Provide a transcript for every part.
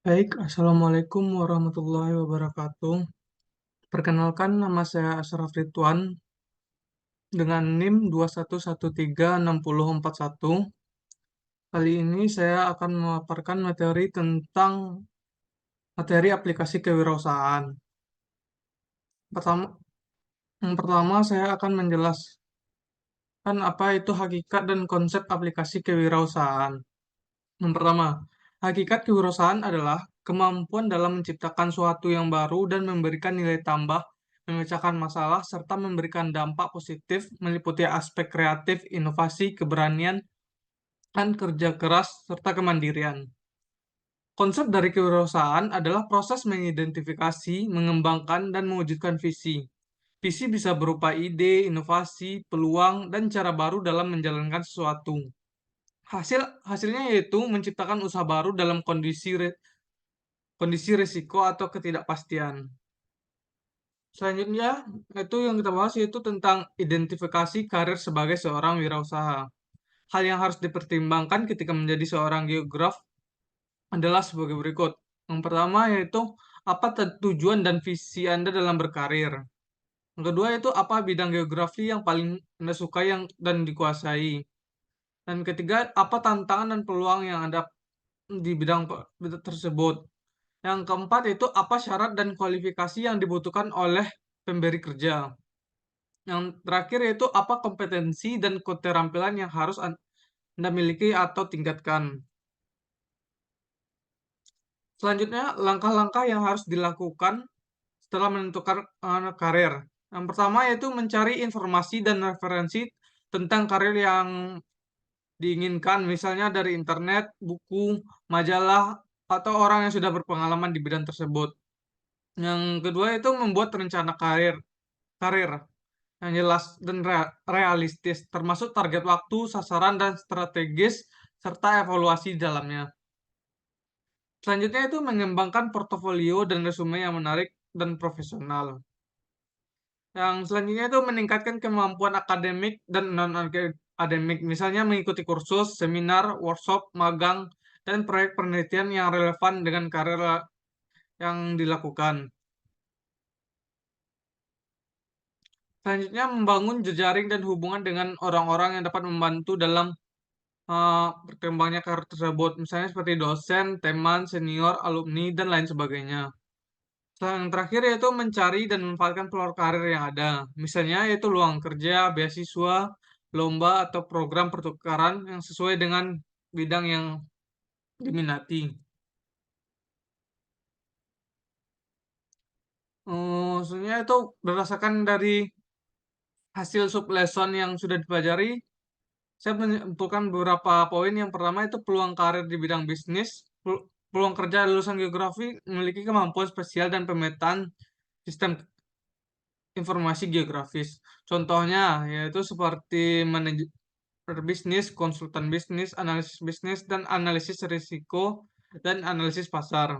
Baik, Assalamualaikum warahmatullahi wabarakatuh. Perkenalkan, nama saya Ashraf Ridwan dengan NIM 2113641. Kali ini saya akan memaparkan materi tentang materi aplikasi kewirausahaan. Pertama, yang pertama saya akan menjelaskan apa itu hakikat dan konsep aplikasi kewirausahaan. Yang pertama, hakikat kewirausahaan adalah kemampuan dalam menciptakan suatu yang baru dan memberikan nilai tambah, memecahkan masalah, serta memberikan dampak positif meliputi aspek kreatif, inovasi, keberanian, dan kerja keras, serta kemandirian. Konsep dari kewirausahaan adalah proses mengidentifikasi, mengembangkan, dan mewujudkan visi. Visi bisa berupa ide, inovasi, peluang, dan cara baru dalam menjalankan sesuatu. Hasilnya yaitu menciptakan usaha baru dalam kondisi risiko atau ketidakpastian. Selanjutnya, itu yang kita bahas yaitu tentang identifikasi karir sebagai seorang wirausaha. Hal yang harus dipertimbangkan ketika menjadi seorang geograf adalah sebagai berikut. Yang pertama yaitu apa tujuan dan visi Anda dalam berkarir. Yang kedua itu apa bidang geografi yang paling Anda sukai dan dikuasai. Dan ketiga, apa tantangan dan peluang yang ada di bidang tersebut. Yang keempat itu apa syarat dan kualifikasi yang dibutuhkan oleh pemberi kerja. Yang terakhir yaitu apa kompetensi dan keterampilan yang harus Anda miliki atau tingkatkan. Selanjutnya, langkah-langkah yang harus dilakukan setelah menentukan karir. Yang pertama yaitu mencari informasi dan referensi tentang karir yang diinginkan, misalnya dari internet, buku, majalah, atau orang yang sudah berpengalaman di bidang tersebut. Yang kedua itu membuat rencana karir yang jelas dan realistis, termasuk target waktu, sasaran, dan strategis, serta evaluasi di dalamnya. Selanjutnya itu mengembangkan portofolio dan resume yang menarik dan profesional. Yang selanjutnya itu meningkatkan kemampuan akademik dan non-akademik, misalnya mengikuti kursus, seminar, workshop, magang, dan proyek penelitian yang relevan dengan karir yang dilakukan. Selanjutnya, membangun jejaring dan hubungan dengan orang-orang yang dapat membantu dalam berkembangnya karir tersebut, misalnya seperti dosen, teman, senior, alumni, dan lain sebagainya. Yang terakhir yaitu mencari dan memanfaatkan peluang karir yang ada, misalnya yaitu luang kerja, beasiswa, lomba, atau program pertukaran yang sesuai dengan bidang yang diminati. Sebenarnya itu berdasarkan dari hasil sub lesson yang sudah dipelajari, saya menyimpulkan beberapa poin. Yang pertama itu peluang karir di bidang bisnis. Peluang kerja lulusan geografi memiliki kemampuan spesial dan pemetaan sistem informasi geografis. Contohnya yaitu seperti manajer bisnis, konsultan bisnis, analisis bisnis, dan analisis risiko dan analisis pasar.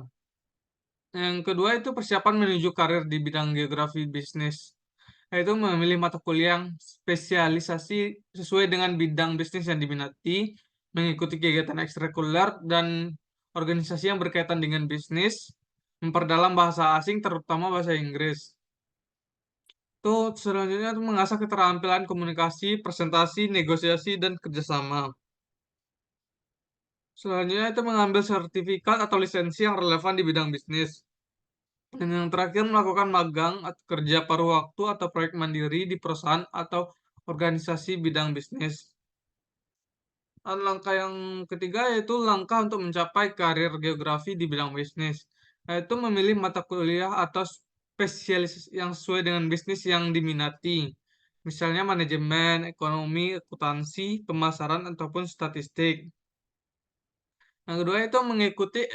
Yang kedua itu persiapan menuju karir di bidang geografi bisnis, yaitu memilih mata kuliah yang spesialisasi sesuai dengan bidang bisnis yang diminati, mengikuti kegiatan ekstrakurikuler dan organisasi yang berkaitan dengan bisnis, memperdalam bahasa asing terutama bahasa Inggris. Itu selanjutnya itu mengasah keterampilan komunikasi, presentasi, negosiasi, dan kerjasama. Selanjutnya itu mengambil sertifikat atau lisensi yang relevan di bidang bisnis. Dan yang terakhir melakukan magang atau kerja paruh waktu atau proyek mandiri di perusahaan atau organisasi bidang bisnis. Dan langkah yang ketiga yaitu langkah untuk mencapai karir geografi di bidang bisnis, yaitu memilih mata kuliah atau spesialis yang sesuai dengan bisnis yang diminati. Misalnya manajemen, ekonomi, akuntansi, pemasaran, ataupun statistik. Yang kedua itu mengikuti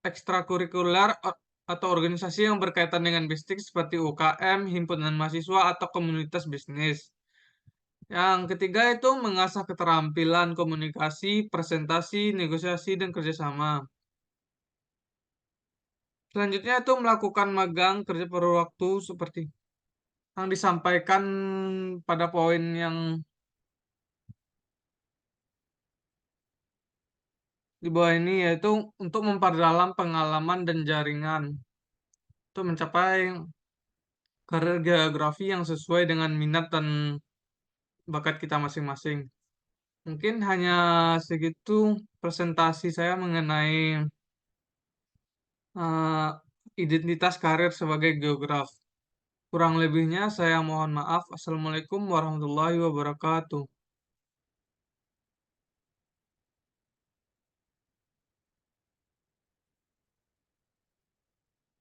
ekstrakurikuler atau organisasi yang berkaitan dengan bisnis seperti UKM, himpunan mahasiswa, atau komunitas bisnis. Yang ketiga itu mengasah keterampilan komunikasi, presentasi, negosiasi, dan kerjasama. Selanjutnya itu melakukan magang kerja paruh waktu seperti yang disampaikan pada poin yang di bawah ini yaitu untuk memperdalam pengalaman dan jaringan untuk mencapai karir geografi yang sesuai dengan minat dan bakat kita masing-masing. Mungkin hanya segitu presentasi saya mengenai eh, identitas karir sebagai geograf. Kurang lebihnya saya mohon maaf. Assalamualaikum warahmatullahi wabarakatuh.